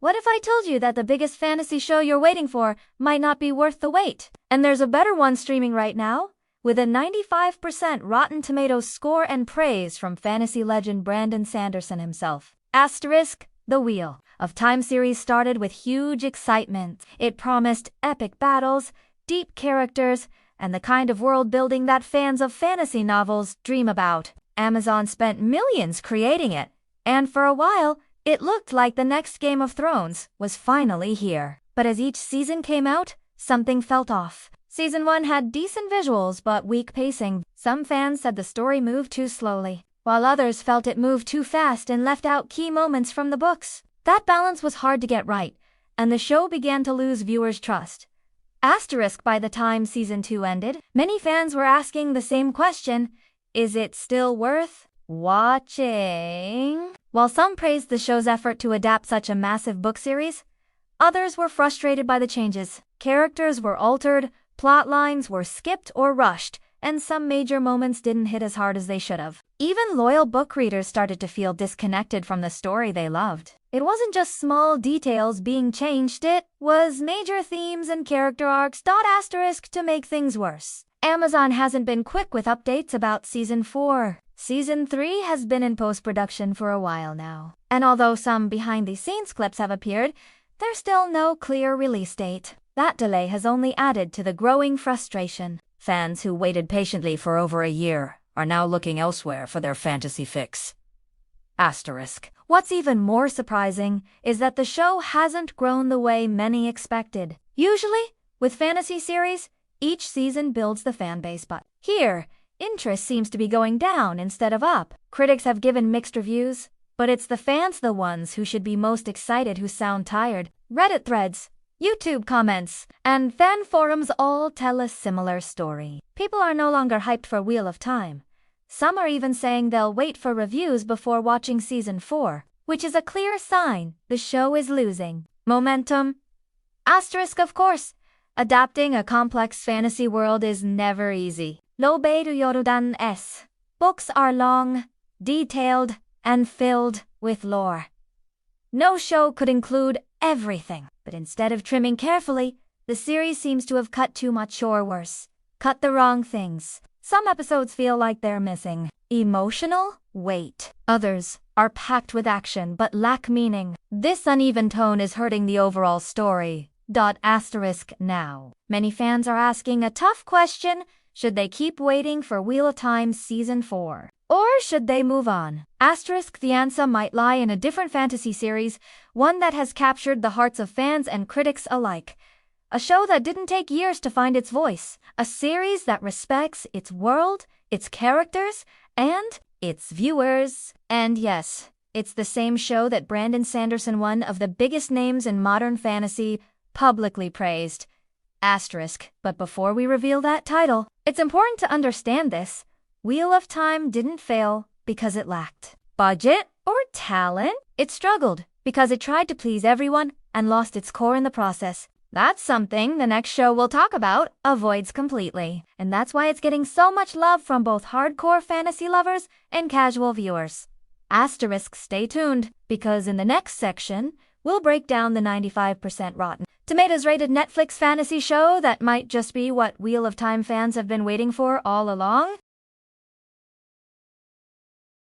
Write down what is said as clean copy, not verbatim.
What if I told you that the biggest fantasy show you're waiting for might not be worth the wait? And there's a better one streaming right now, with a 95% Rotten Tomatoes score and praise from fantasy legend Brandon Sanderson himself. Asterisk, the Wheel of Time series started with huge excitement. It promised epic battles, deep characters, and the kind of world building that fans of fantasy novels dream about. Amazon spent millions creating it, and for a while, it looked like the next Game of Thrones was finally here. But as each season came out, something felt off. Season 1 had decent visuals but weak pacing. Some fans said the story moved too slowly, while others felt it moved too fast and left out key moments from the books. That balance was hard to get right, and the show began to lose viewers' trust. Asterisk, by the time Season 2 ended, many fans were asking the same question: is it still worth watching? While some praised the show's effort to adapt such a massive book series, others were frustrated by the changes. Characters were altered, plot lines were skipped or rushed, and some major moments didn't hit as hard as they should have. Even loyal book readers started to feel disconnected from the story they loved. It wasn't just small details being changed, it was major themes and character arcs. Asterisk, to make things worse, Amazon hasn't been quick with updates about Season 4. Season 3 has been in post-production for a while now, and although some behind-the-scenes clips have appeared, there's still no clear release date. That delay has only added to the growing frustration. Fans who waited patiently for over a year are now looking elsewhere for their fantasy fix. Asterisk. What's even more surprising is that the show hasn't grown the way many expected. Usually, with fantasy series, each season builds the fanbase, but here, interest seems to be going down instead of up. Critics have given mixed reviews, but it's the fans, the ones who should be most excited, who sound tired. Reddit threads, YouTube comments, and fan forums all tell a similar story. People are no longer hyped for Wheel of Time. Some are even saying they'll wait for reviews before watching Season 4, which is a clear sign the show is losing momentum. Asterisk, of course, adapting a complex fantasy world is never easy. Yorudan S. Books are long, detailed, and filled with lore. No show could include everything, but instead of trimming carefully, the series seems to have cut too much, or worse, cut the wrong things. Some episodes feel like they're missing emotional weight. Others are packed with action but lack meaning. This uneven tone is hurting the overall story. Asterisk now. Many fans are asking a tough question: should they keep waiting for Wheel of Time Season 4? Or should they move on? Asterisk, the answer might lie in a different fantasy series, one that has captured the hearts of fans and critics alike. A show that didn't take years to find its voice. A series that respects its world, its characters, and its viewers. And yes, it's the same show that Brandon Sanderson, one of the biggest names in modern fantasy, publicly praised. Asterisk, but before we reveal that title, it's important to understand this. Wheel of Time didn't fail because it lacked budget or talent. It struggled because it tried to please everyone and lost its core in the process. That's something the next show we'll talk about avoids completely. And that's why it's getting so much love from both hardcore fantasy lovers and casual viewers. Asterisk, stay tuned, because in the next section, we'll break down the 95% Rotten Tomatoes rated Netflix fantasy show that might just be what Wheel of Time fans have been waiting for all along.